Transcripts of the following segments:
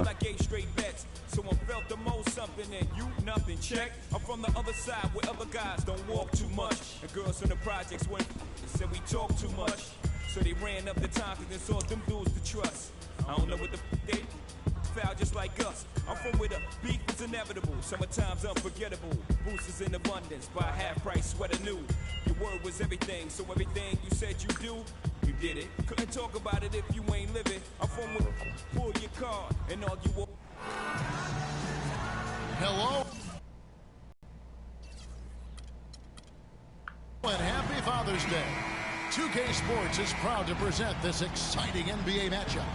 I gave straight bets. Someone felt the most something and you nothing. Check. I'm from the other side where other guys don't walk too much. And girls in the projects went and said we talk too much. So they ran up the time cause they saw them dudes to trust. I don't know what the they foul just like us. I'm from where the beef is inevitable. Summertime's unforgettable. Boosters in abundance. Buy a half price sweater new. Your word was everything. So everything you said you do, you did it. Couldn't talk about it if you ain't living. I'm from where pull your card and argue. Hello. And happy Father's Day. 2K Sports is proud to present this exciting NBA matchup.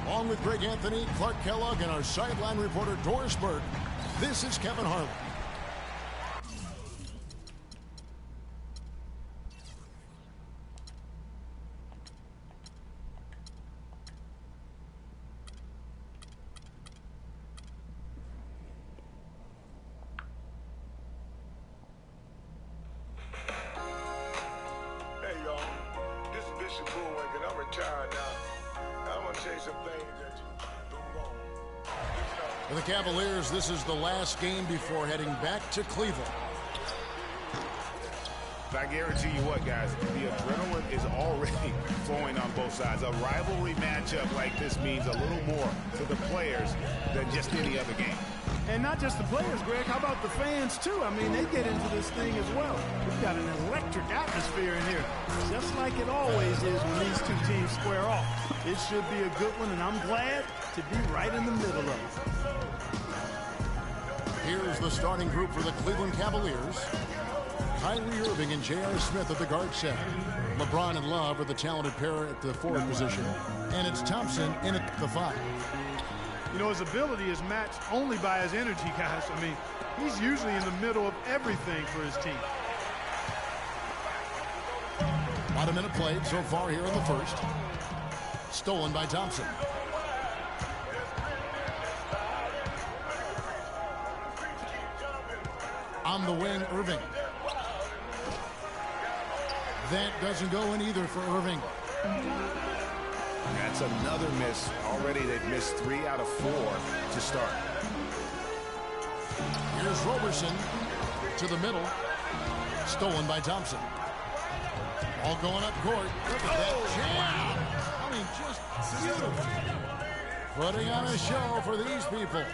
Along with Greg Anthony, Clark Kellogg, and our sideline reporter Doris Burke, this is Kevin Harlan. For the Cavaliers, this is the last game before heading back to Cleveland. I guarantee you what, guys, the adrenaline is already flowing on both sides. A rivalry matchup like this means a little more to the players than just any other game. And not just the players, Greg. How about the fans, too? I mean, they get into this thing as well. We've got an electric atmosphere in here, just like it always is when these two teams square off. It should be a good one, and I'm glad to be right in the middle of it. Here's the starting group for the Cleveland Cavaliers. Kyrie Irving and J.R. Smith at the guard set. LeBron and Love are the talented pair at the forward position. And it's Thompson in at the 5. You know, his ability is matched only by his energy, guys. I mean, he's usually in the middle of everything for his team. About a minute played so far here in the first. Stolen by Thompson. On the wing, Irving. That doesn't go in either for Irving. That's another miss. Already they've missed 3 out of 4 to start. Here's Roberson to the middle. Stolen by Thompson. All going up court. Look at that jam. I mean, just beautiful. Putting on a show for these people.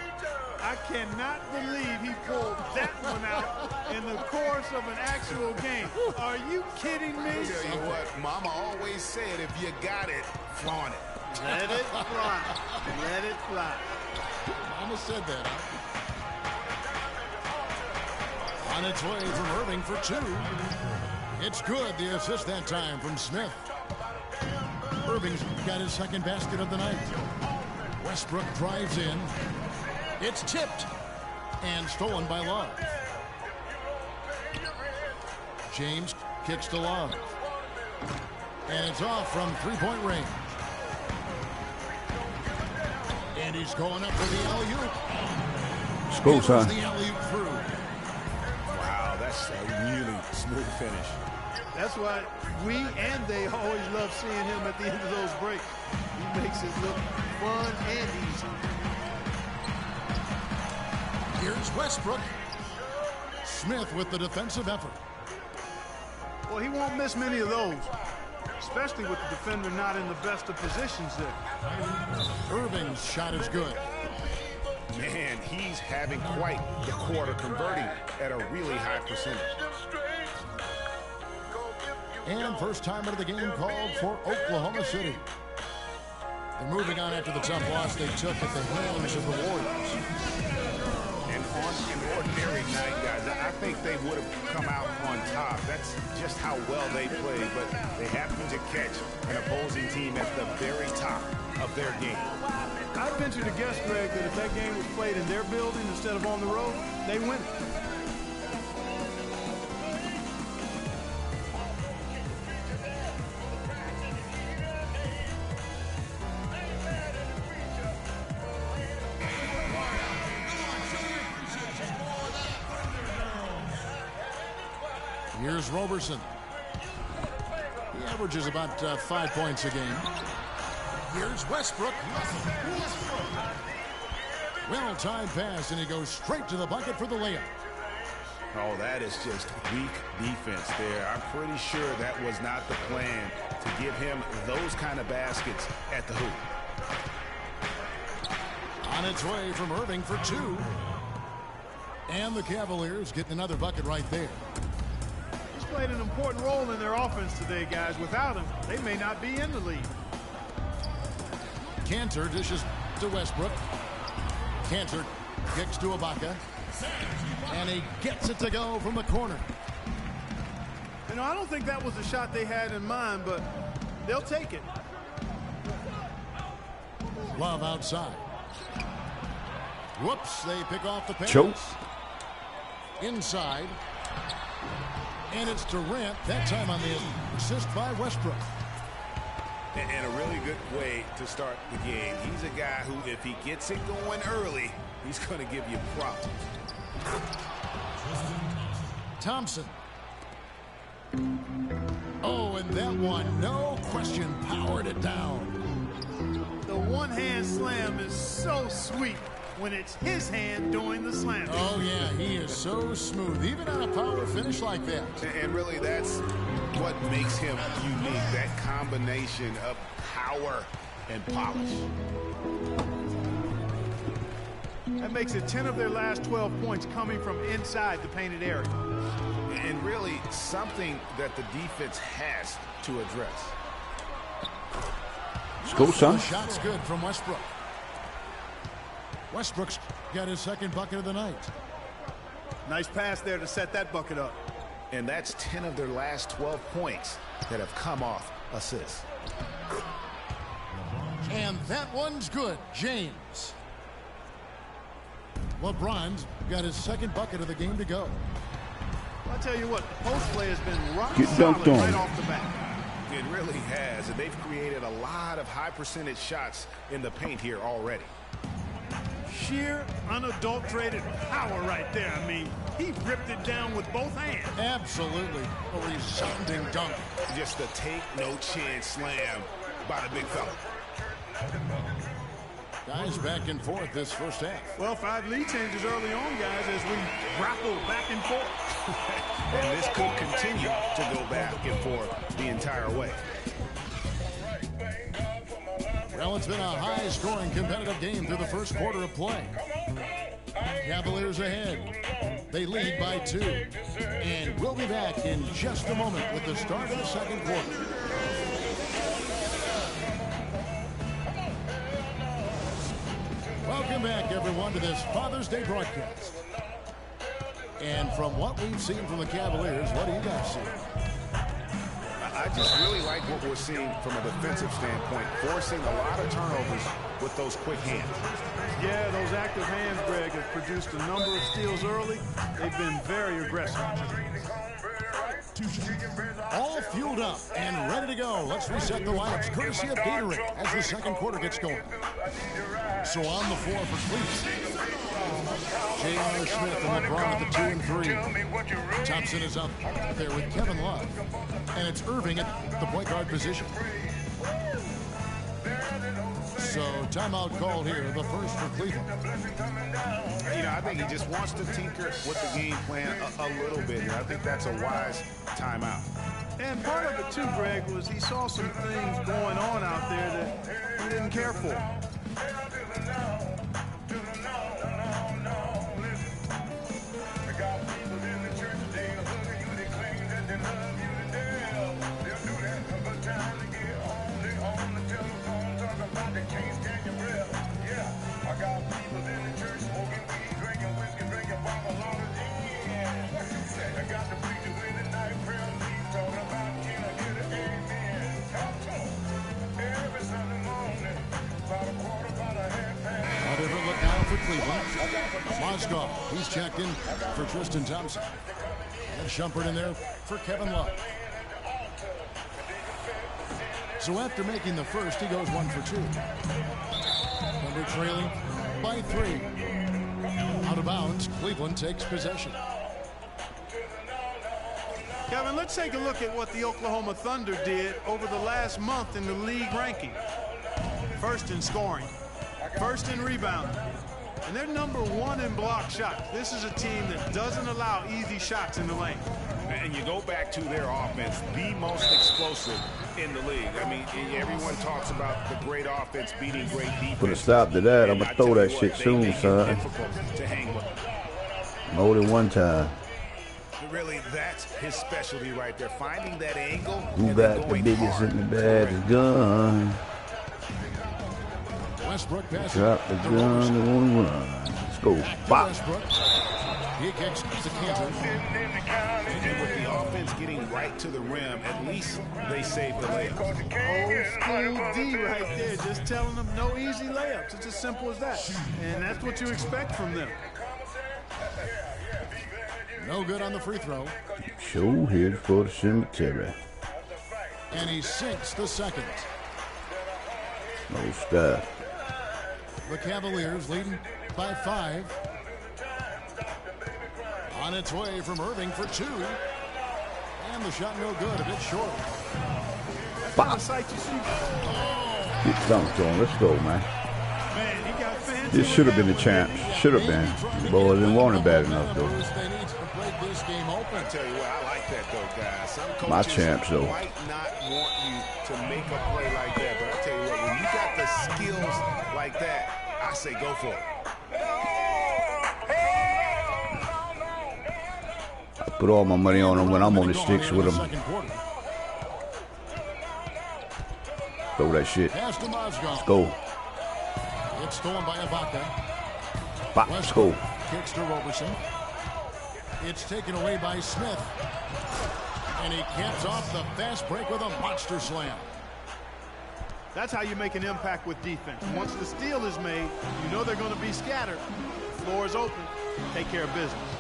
I cannot believe he pulled that one out in the course of an actual game. Are you kidding me? I'll tell you what, Mama always said, if you got it, flaunt it. Let it fly. Let it fly. Mama said that. On its way from Irving for 2. It's good, the assist that time from Smith. Irving's got his second basket of the night. Westbrook drives in. It's tipped and stolen by Love. James kicks to Love. And it's off from three-point range. And he's going up for the alley-oop. School, son. The alley-oop through. Wow, that's a really smooth finish. That's why we and they always love seeing him at the end of those breaks. He makes it look fun and easy. Here's Westbrook. Smith with the defensive effort. Well, he won't miss many of those, especially with the defender not in the best of positions there. Irving's shot is good. Man, he's having quite the quarter, converting at a really high percentage. And first time out of the game called for Oklahoma City. They're moving on after the tough loss they took at the hands of the Warriors. And on an ordinary night, guys, I think they would have come out on top. That's just how well they played, but they happened to catch an opposing team at the very top of their game. I venture to guess, Greg, that if that game was played in their building instead of on the road, they win it. Here's Roberson. He averages about 5 points a game. Here's Westbrook. Well-timed pass, and he goes straight to the bucket for the layup. Oh, that is just weak defense there. I'm pretty sure that was not the plan to give him those kind of baskets at the hoop. On its way from Irving for two. And the Cavaliers getting another bucket right there. He's played an important role in their offense today, guys. Without him, they may not be in the lead. Cantor dishes to Westbrook. Cantor kicks to Ibaka. And he gets it to go from the corner. You know, I don't think that was the shot they had in mind, but they'll take it. Love outside. Whoops, they pick off the pass. Choke. Inside. And it's Durant, that time on the assist by Westbrook. And a really good way to start the game. He's a guy who, if he gets it going early, he's going to give you props. Thompson. Oh, and that one, no question, powered it down. The one-hand slam is so sweet when it's his hand doing the slam. Oh, yeah, he is so smooth, even on a power finish like that. And really, that's what makes him unique, that combination of power and polish. That makes it 10 of their last 12 points coming from inside the painted area. And really something that the defense has to address. Let's go, son. Shot's good from Westbrook. Westbrook's got his second bucket of the night. Nice pass there to set that bucket up. And that's 10 of their last 12 points that have come off assists. And that one's good. James. LeBron's got his second bucket of the game to go. I'll tell you what, the post play has been rock Get solid dunked on. right off the bat. It really has, and they've created a lot of high percentage shots in the paint here already. Sheer, unadulterated power right there. I mean, he ripped it down with both hands. Absolutely. A resounding dunk. Just a take-no-chance slam by the big fella. Guys back and forth this first half. Well, 5 lead changes early on, guys, as we grapple back and forth. And this could continue to go back and forth the entire way. Well, it's been a high-scoring competitive game through the first quarter of play. Cavaliers ahead. They lead by 2. And we'll be back in just a moment with the start of the second quarter. Welcome back, everyone, to this Father's Day broadcast. And from what we've seen from the Cavaliers, what do you guys see? I just really like what we're seeing from a defensive standpoint, forcing a lot of turnovers with those quick hands. Yeah, those active hands, Greg, have produced a number of steals early. They've been very aggressive. All fueled up and ready to go. Let's reset the lineups courtesy of Gatorade as the second quarter gets going. So on the floor for Cleveland, J.R. Smith and LeBron at the 2 and 3. Thompson is up there with Kevin Love. And it's Irving at the point guard position. So timeout called here, the first for Cleveland. You know, I think he just wants to tinker with the game plan a little bit here. I think that's a wise timeout. And part of it, too, Greg, was he saw some things going on out there that he didn't care for. Mozgov, he's checked in for Tristan Thompson. And Shumpert in there for Kevin Love. So after making the first, he goes 1 for 2. Thunder trailing by 3. Out of bounds, Cleveland takes possession. Kevin, let's take a look at what the Oklahoma Thunder did over the last month in the league ranking. first in scoring, first in rebounding, and they're #1 in block shots. This is a team that doesn't allow easy shots in the lane. And you go back to their offense, the most explosive in the league. I mean, everyone talks about the great offense beating great defense. Put a stop to that. I'm going to throw that shit soon, son. More than one time. Really, that's his specialty right there. Finding that angle. Who got the biggest in the bag? The gun. Westbrook passes. Drop the gun and run. Let's go. Bop. He kicks to Kansas. And with the offense getting right to the rim, at least they saved the layup. Old school D right there, just telling them no easy layups. It's as simple as that. And that's what you expect from them. No good on the free throw. Show here for the cemetery. And he sinks the second. No stuff. The Cavaliers leading by 5. On its way from Irving for 2. And the shot no good, a bit short. Bop. Get dunked on. Let's go, man. This should have been the champs. Should have been. Boy, didn't want it bad enough, though. This game open. I tell you what, I like that though, guys. Some coaches My champs, though. might not want you to make a play like that, but I tell you what, when you got the skills like that, I say go for it. I put all my money on them when I'm on the sticks with them. Throw that shit. Let's go. It's stolen by Ibaka. Bop. Let's go. Kicks to Roberson. It's taken away by Smith. And he caps off the fast break with a monster slam. That's how you make an impact with defense. Once the steal is made, you know they're going to be scattered. The floor is open. Take care of business.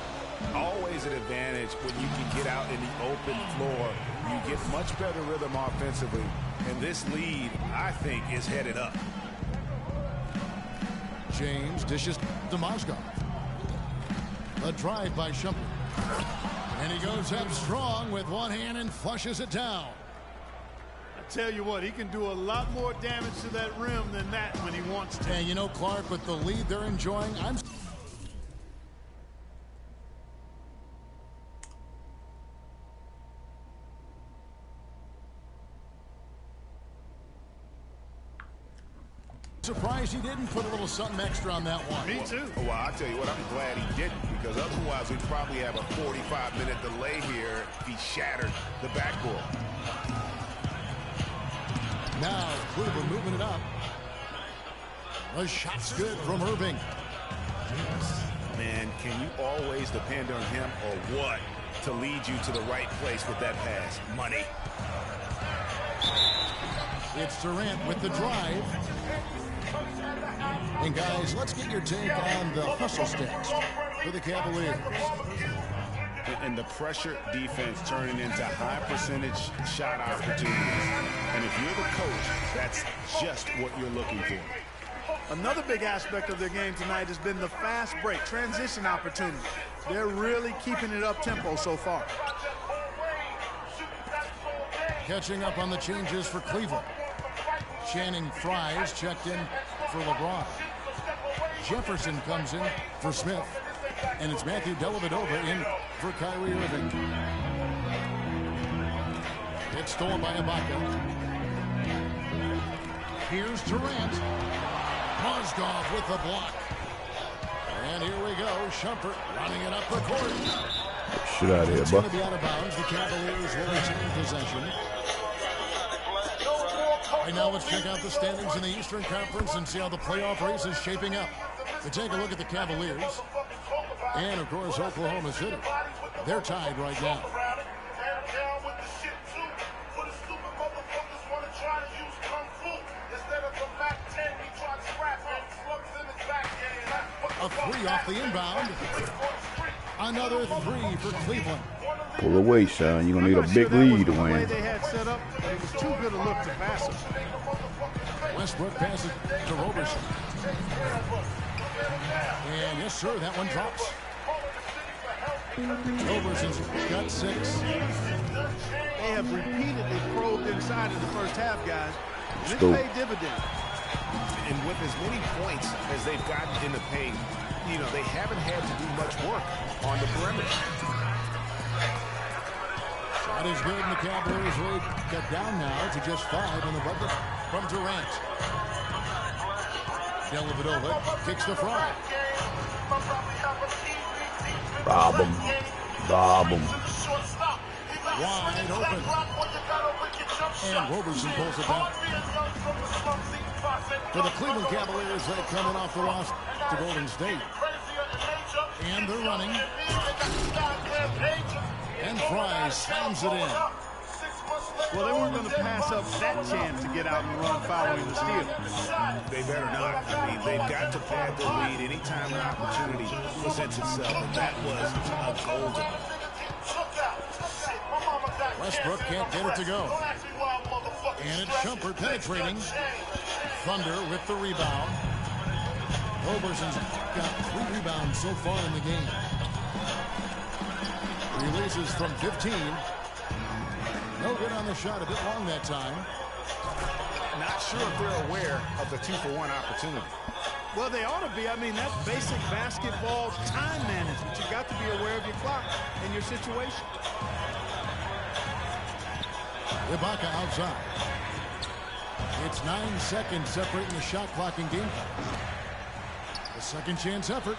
Always an advantage when you can get out in the open floor. You get much better rhythm offensively. And this lead, I think, is headed up. James dishes to Mozgov. A drive by Shumpert. And he goes up strong with one hand and flushes it down. I tell you what, he can do a lot more damage to that rim than that when he wants to. And you know, Clark, with the lead they're enjoying, I'm surprised he didn't put a little something extra on that one. Me too. Well, I'll tell you what, I'm glad he didn't, because otherwise we'd probably have a 45-minute delay here if he shattered the backboard. Now, Cleveland moving it up. The shot's good from Irving. Man, can you always depend on him or what to lead you to the right place with that pass? Money. It's Durant with the drive. And guys, let's get your take on the hustle stats for the Cavaliers. And the pressure defense turning into high percentage shot opportunities. And if you're the coach, that's just what you're looking for. Another big aspect of their game tonight has been the fast break, transition opportunity. They're really keeping it up tempo so far. Catching up on the changes for Cleveland. Channing Fries checked in for LeBron. Jefferson comes in for Smith. And it's Matthew Dellavedova in for Kyrie Irving. It's stolen by Ibaka. Here's Durant. Mozgov with the block. And here we go. Shumpert running it up the court. Shit out of here, It's bro. going to be out of bounds. The Cavaliers will retain possession. Right now, let's check out the standings in the Eastern Conference and see how the playoff race is shaping up. We take a look at the Cavaliers. And, of course, Oklahoma City. They're tied right now. A three off the inbound. Another three for Cleveland. Pull away, son. You're going to need a big lead to win. They had set up, but it was too good a look to pass it. Westbrook passes to Roberson. And yes, sir, that one drops. Roberson's got 6. They have repeatedly probed inside in the first half, guys. And it's paid dividends. And with as many points as they've gotten in the paint, you know, they haven't had to do much work on the perimeter. Shot is good, and the Cavaliers lead cut down now to just 5 in the bucket from Durant. Dellavedova kicks the front. Rob him. Rob him. Wide open. And Roberson pulls it back. For the Cleveland Cavaliers, they're coming off the loss to Golden State. And they're running. And Fry slams it in. Well, they weren't going to pass up that chance to get out and run following the steal. They better not. I mean, they've got to pad the lead anytime an opportunity presents itself. And that was a golden. Westbrook can't get it to go. And it's Shumpert penetrating. Thunder with the rebound. Roberson's got 3 rebounds so far in the game. Releases from 15. No good on the shot, a bit long that time. Not sure if they're aware of the 2-for-1 opportunity. Well, they ought to be. I mean, that's basic basketball time management. You got to be aware of your clock and your situation. Ibaka outside. It's 9 seconds separating the shot clock and game clock. The second chance effort.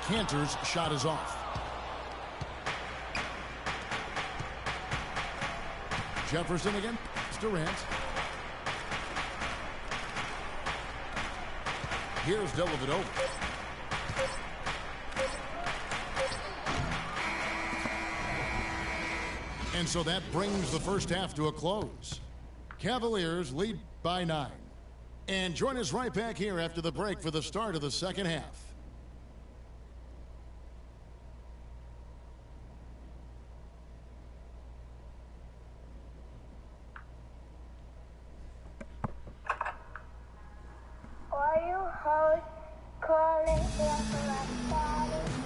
Cantor's shot is off. Jefferson again. Durant. Here's Dellavedova. And so that brings the first half to a close. Cavaliers lead by 9. And join us right back here after the break for the start of the second half.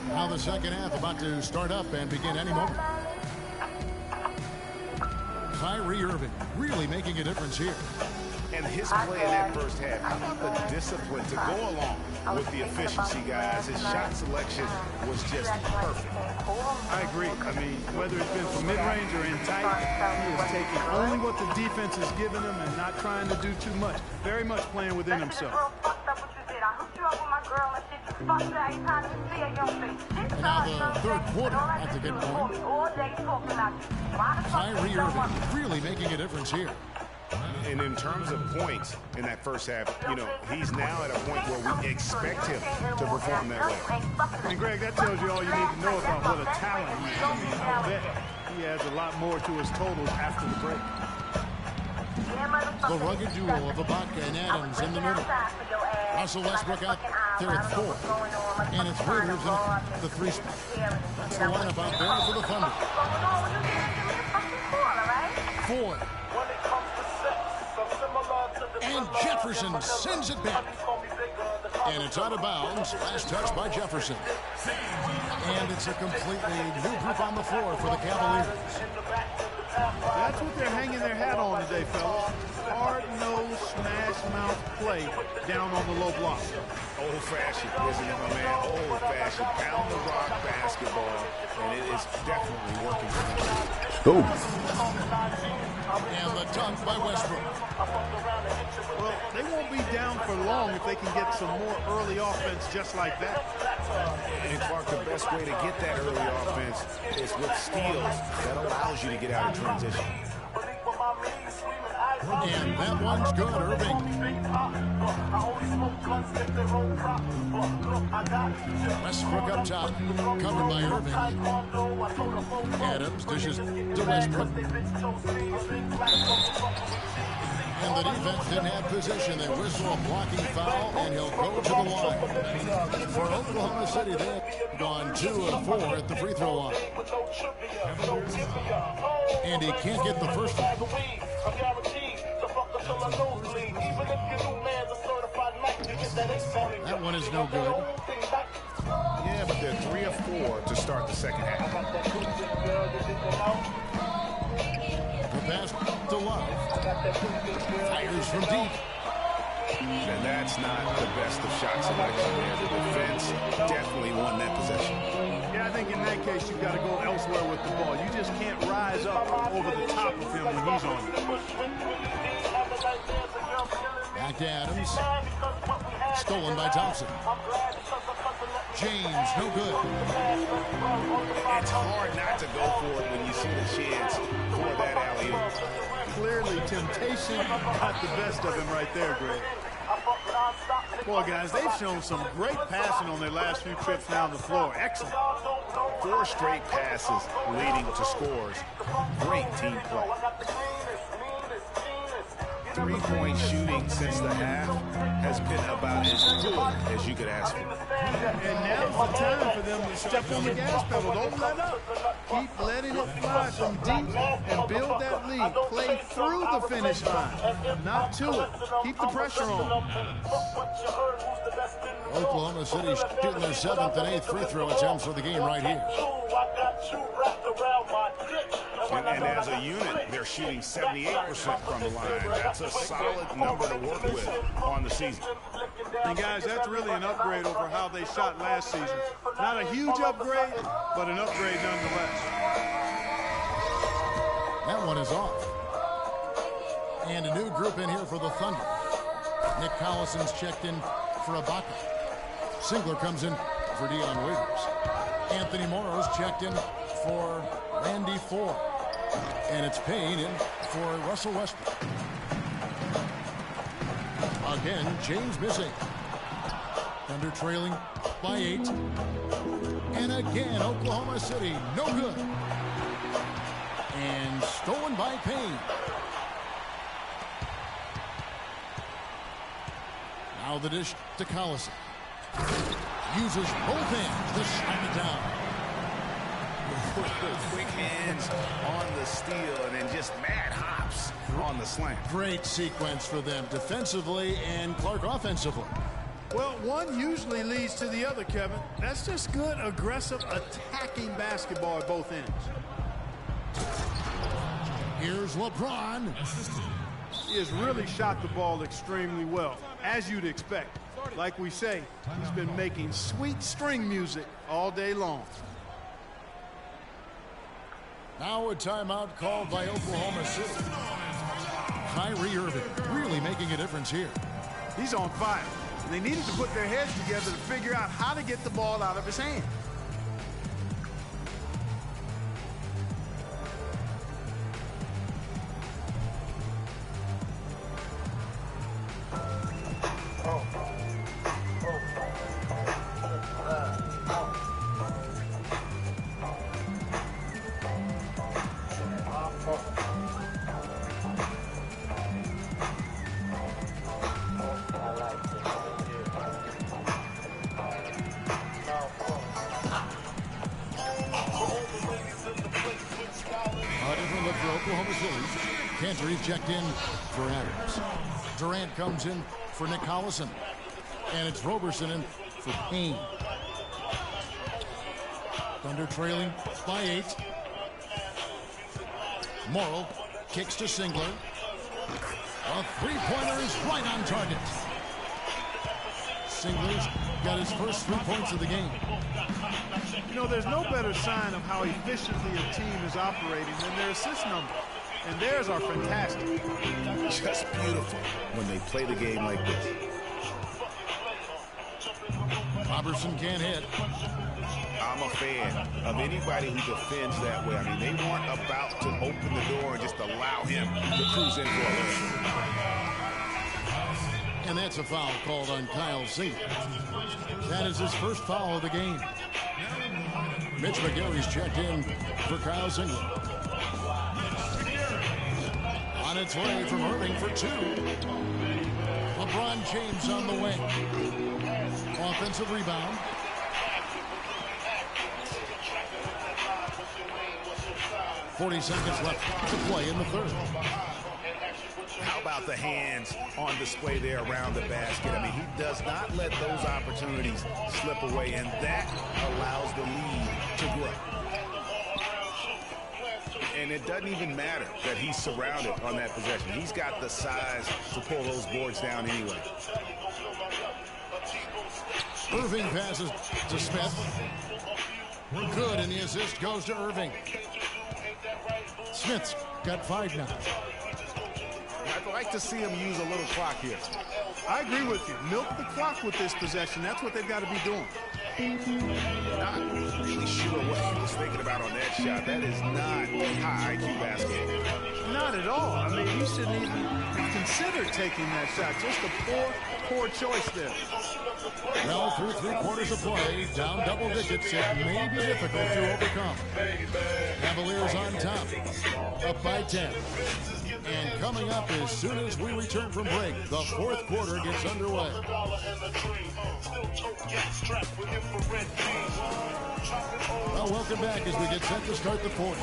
Now the second half about to start up and begin any moment. Kyrie Irving really making a difference here. And his play in that first half, how about the discipline to go along with the efficiency, guys? His shot selection was just perfect. I agree. I mean, whether it's been from mid-range or in tight, he is taking only what the defense is giving him and not trying to do too much. Very much playing within himself. And now the third quarter at the get going. Kyrie Irving really making a difference here. And in terms of points in that first half, you know, he's now at a point where we expect him to perform that way. And Greg, that tells you all you need to know about what a talent he is. I mean, I bet he adds a lot more to his totals after the break. The rugged duo of Ibaka and Adams in the middle. Russell Westbrook out there at 4. And it's Raiders in the 3 spot. That's the lineup out there for the Thunder. Ford. And Jefferson sends it back. And it's out of bounds. Last touch by Jefferson. And it's a completely new group on the floor for the Cavaliers. That's what they're hanging their hat on today, fellas. Hard-nosed, smash-mouth play down on the low block. Old-fashioned, isn't it, my man? Old-fashioned, pound the rock basketball, and it is definitely working for them. Boom. And the dunk by Westbrook. Well, they won't be down for long if they can get some more early offense just like that. And Clark, the best way to get that early offense is with steals. That allows you to get out of transition. And that one's good, Irving. Westbrook up top, covered by Irving. Adams dishes to Westbrook. And the defense didn't have position. They whistle a blocking foul, and he'll go to the line. For Oklahoma City, they've gone 2 of 4 at the free throw line. And he can't get the first one. That one is no good. Yeah, but they're 3 of 4 to start the second half. The pass to Love. Fires from deep. And that's not the best of shot selection there. The defense definitely won that possession. Yeah, I think in that case, you've got to go elsewhere with the ball. You just can't rise up over the top of him when he's on you. Back to Adams. Stolen by Thompson. James, no good. It's hard not to go for it when you see the chance for that alley-oop. Clearly, temptation got the best of him right there, Greg. Boy, guys, they've shown some great passing on their last few trips down the floor. Excellent. 4 straight passes leading to scores. Great team play. 3-point shooting since the half has been about as good as you could ask for. And now's the time for them to step on the gas pedal. Don't let up. Keep letting it fly from deep and build that lead. Play through the finish line, not to it. Keep the pressure on. Oklahoma City shooting their 7th and 8th free throw attempts for the game right here. And as a unit, they're shooting 78% from the line. That's a solid number to work with on the season. And guys, that's really an upgrade over how they shot last season. Not a huge upgrade, but an upgrade nonetheless. That one is off. And a new group in here for the Thunder. Nick Collison's checked in for Ibaka. Singler comes in for Dion Waiters. Anthony Morrow's checked in for Randy Ford. And it's Payne in for Russell Westbrook. Again, James missing. Thunder trailing by 8. And again, Oklahoma City, no good. And stolen by Payne. Now the dish to Collison. Uses both hands to slam it down. Quick hands on the steal and then just mad hops on the slam. Great sequence for them defensively and Clark offensively. Well, one usually leads to the other, Kevin. That's just good, aggressive, attacking basketball at both ends. Here's LeBron. He has really shot the ball extremely well, as you'd expect. Like we say, he's been making sweet string music all day long. Now a timeout called by Oklahoma City. Kyrie Irving really making a difference here. He's on fire. They needed to put their heads together to figure out how to get the ball out of his hand. Cantor checked in for Adams. Durant comes in for Nick Collison. And it's Roberson in for Payne. Thunder trailing by 8. Morrow kicks to Singler. A three-pointer is right on target. Singler's got his first 3 points of the game. You know, there's no better sign of how efficiently a team is operating than their assist number. And theirs are fantastic. Just beautiful when they play the game like this. Robertson can't hit. I'm a fan of anybody who defends that way. I mean, they weren't about to open the door and just allow him to cruise in for a win. And that's a foul called on Kyle Singler. That is his first foul of the game. Mitch McGarry's checked in for Kyle Singler. On its way from Irving for 2. LeBron James on the wing. Offensive rebound. .40 seconds left to play in the third. How about the hands on display there around the basket? I mean, he does not let those opportunities slip away, and that allows the lead to grow. And it doesn't even matter that he's surrounded on that possession. He's got the size to pull those boards down anyway. Irving passes to Smith. Good, and the assist goes to Irving. Smith's got 5 now. I'd like to see him use a little clock here. I agree with you. Milk the clock with this possession. That's what they've got to be doing. Not really sure what he was thinking about on that shot. That is not a high IQ basket. Not at all. I mean, you shouldn't even consider taking that shot. Just a poor choice there. Well, through 3 quarters of play, down double digits, it may be difficult to overcome. Cavaliers on top, up by 10. And coming up as soon as we return from break, the 4th quarter gets underway. Well, welcome back as we get set to start the 4th.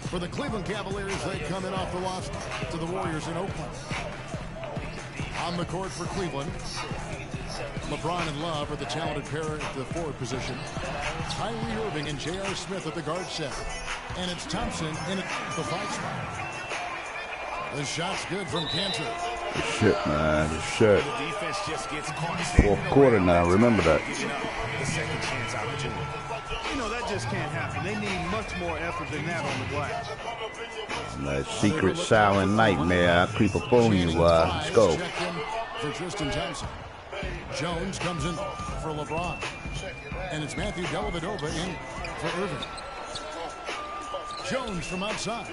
For the Cleveland Cavaliers, they come in off the loss to the Warriors in Oakland. On the court for Cleveland, LeBron and Love are the talented pair at the forward position. Kyrie Irving and J.R. Smith at the guard set. And it's Thompson in at the 5 spot. The shot's good from Cantor. Good shit, man. Good shit. The defense just gets caught. 4th quarter now. Remember that. The second chance opportunity. You know, that just can't happen. They need much more effort than that on the glass. That secret silent nightmare. I creep up on you. Let's go. For Tristan Thompson. Jones comes in for LeBron. And it's Matthew Dellavedova in for Irving. Jones from outside.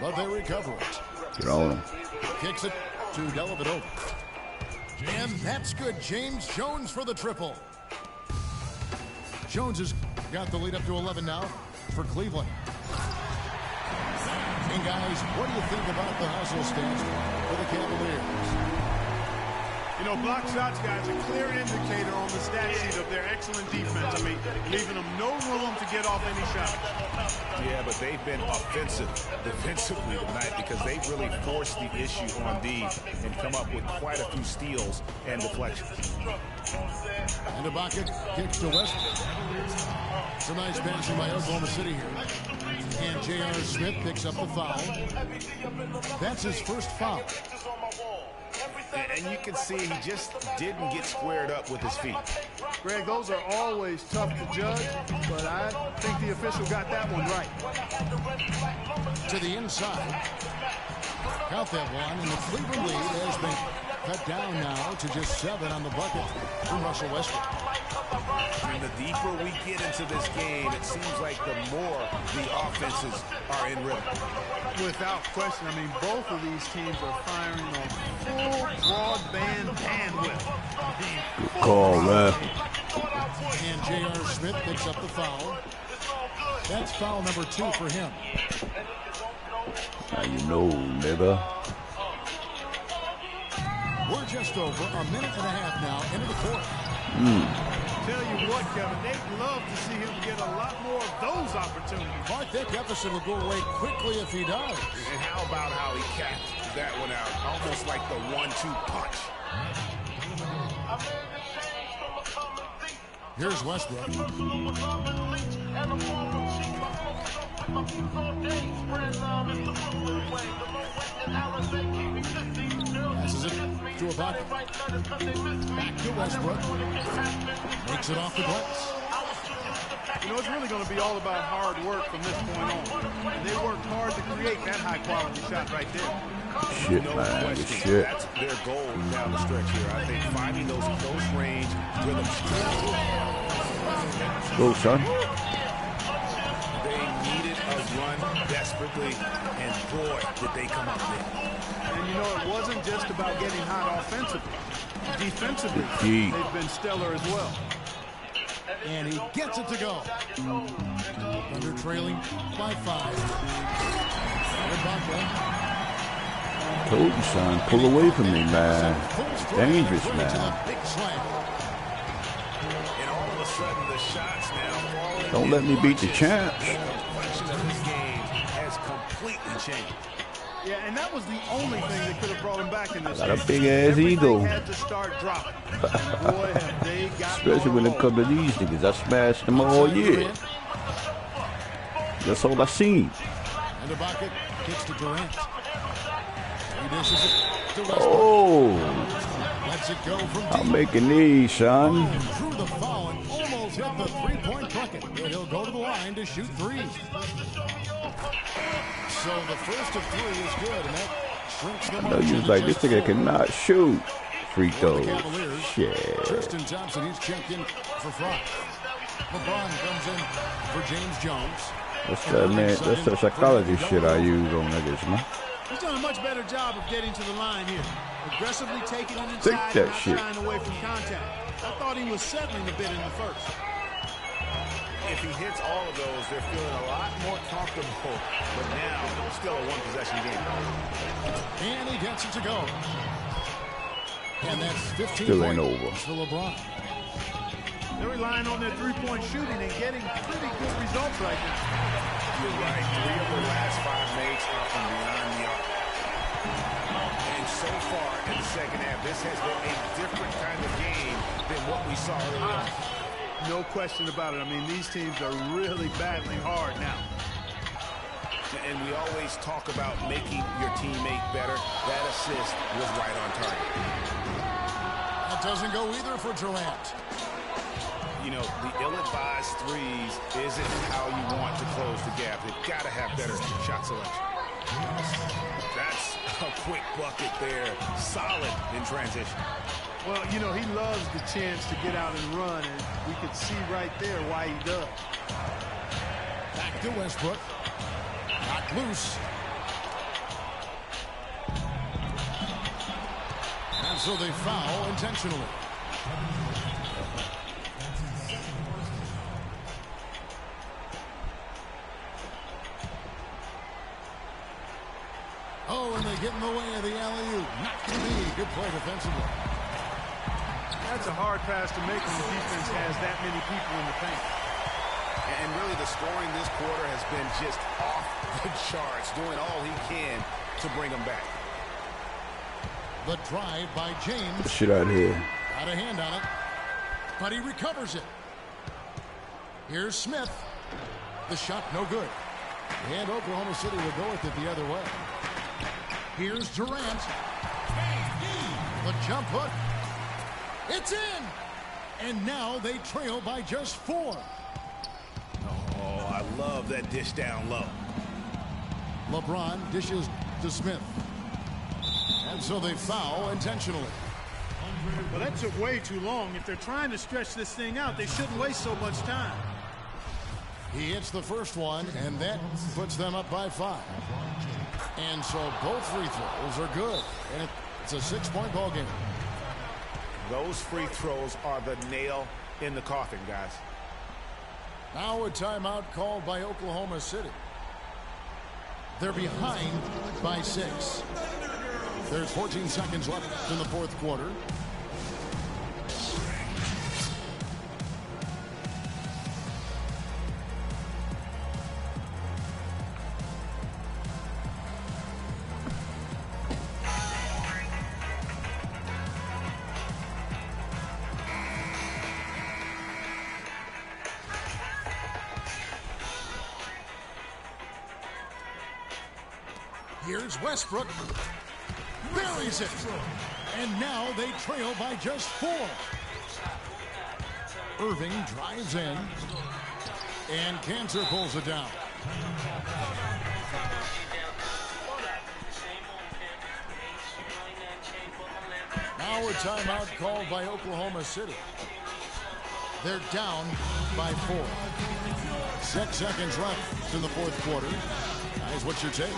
But they recover it. Get on him. Kicks it to Dellavedova. And that's good. James Jones for the triple. Jones has got the lead up to 11 now for Cleveland. And guys, what do you think about the hustle stance for the Cavaliers? You know, block shots, guys, a clear indicator on the stat sheet of their excellent defense. I mean, leaving them no room to get off any shot. Yeah, but they've been offensive defensively tonight because they've really forced the issue on D and come up with quite a few steals and deflections. And Ibaka kicks to Westbrook. It's a nice passing by Oklahoma City here. And J.R. Smith picks up the foul. That's his first foul. And you can see he just didn't get squared up with his feet. Greg, those are always tough to judge, but I think the official got that one right. To the inside. Count that one, and the Cleveland lead has been cut down now to just 7 on the bucket from Russell Westbrook. And the deeper we get into this game, it seems like the more the offenses are in rhythm. Without question, I mean, both of these teams are firing on full broadband bandwidth. Good call, man. And J.R. Smith picks up the foul. That's foul number 2 for him. Now you know, nigga. We're just over a minute and a half now into the fourth. Tell you what, Kevin, they'd love to see him get a lot more of those opportunities. I think Jefferson will go away quickly if he does. And how about how he capped that one out? Almost like the 1-2 punch. Here's Westbrook. Passes it to Ibaka. Back to Westbrook. Makes it off the glass. You know, it's really going to be all about hard work from this point on. And they worked hard to create that high-quality shot right there. Shit, man. Good shit. That's their goal down the stretch here. I think finding those close range rhythm shots. Go, son. They needed a run desperately, and boy, did they come up with it. And you know, it wasn't just about getting hot offensively. Defensively, they've been stellar as well. And he gets it to go. Under trailing by 5. Told you, son. Pull away from me, man. Dangerous, man. And all of a sudden, the shots now falling. Don't let me beat the champs. The complexion of this game has completely changed. Yeah, and that was the only thing that could have brought him back in this Got a game. big-ass ego. Had to start dropping. Boy, have they got Especially when it comes to these niggas. I smashed them all year. That's all I seen. And the bucket gets to Durant. He dishes it to Westbrook. Oh, Lets it go from deep. I'm making these, son. Through the foul and almost hit the three-point bucket. And he'll go to the line to shoot three. So the first of three is good, and that shrinks the I know you was like, this nigga cannot shoot free throws. Shit. Tristan Thompson, he's checked in for Fry. LeBron comes in for James Jones. What's that, man? That's the psychology shit I use on niggas, man. He's done a much better job of getting to the line here. Aggressively taking it Take inside that and not shit. shying away from contact. I thought he was settling a bit in the first. If he hits all of those, they're feeling a lot more comfortable. But now, still a one-possession game. And he gets it to go. And that's 15 Still ain't points over. for LeBron. They're relying on their three-point shooting and getting pretty good results right now. You're right. 3 of the last 5 makes are from beyond the arc. And so far in the second half, this has been a different kind of game than what we saw early on. No question about it. I mean, these teams are really battling hard now. And we always talk about making your teammate better. That assist was right on target. That doesn't go either for Durant. You know, the ill-advised threes isn't how you want to close the gap. They've got to have better shot selection. That's a quick bucket there. Solid in transition. Well, you know, he loves the chance to get out and run, and we could see right there why he does. Back to Westbrook. Knocked loose. And so they foul intentionally. Oh, and they get in the way of the alley-oop. Not to me. Good play defensively. That's a hard pass to make when the defense has that many people in the paint. And really the scoring this quarter has been just off the charts, doing all he can to bring them back. The drive by James. Shit out here. Got a hand on it, but he recovers it. Here's Smith. The shot no good. And Oklahoma City will go with it the other way. Here's Durant. The jump hook. It's in. And now they trail by just 4. Oh, I love that dish down low. LeBron dishes to Smith. And so they foul intentionally. Well, that took way too long. If they're trying to stretch this thing out, they shouldn't waste so much time. He hits the first one, and that puts them up by 5. And so both free throws are good. And it's a 6-point ball game. Those free throws are the nail in the coffin, guys. Now a timeout called by Oklahoma City. They're behind by 6. There's 14 seconds left in the fourth quarter. Here's Westbrook. Buries it. And now they trail by just 4. Irving drives in. And Cantor pulls it down. Now a timeout called by Oklahoma City. They're down by 4. 6 seconds left in the fourth quarter. Guys, what's your take?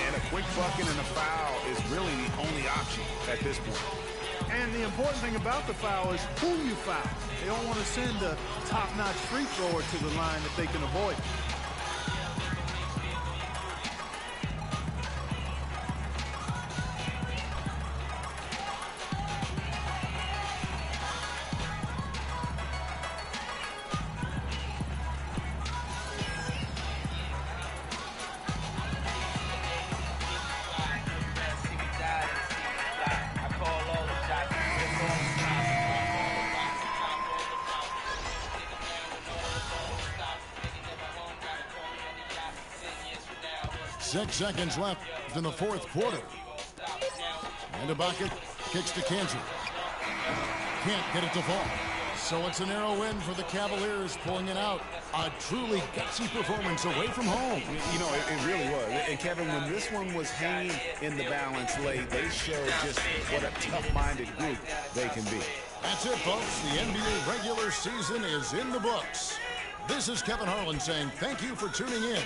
And a quick bucket and a foul is really the only option at this point. And the important thing about the foul is who you foul. They don't want to send a top-notch free thrower to the line if they can avoid it. 6 seconds left in the fourth quarter. And Ibaka kicks to Kanji. Can't get it to fall. So it's a narrow win for the Cavaliers, pulling it out. A truly gutsy performance away from home. You know, it really was. And Kevin, when this one was hanging in the balance late, they showed just what a tough-minded group they can be. That's it, folks. The NBA regular season is in the books. This is Kevin Harlan saying thank you for tuning in.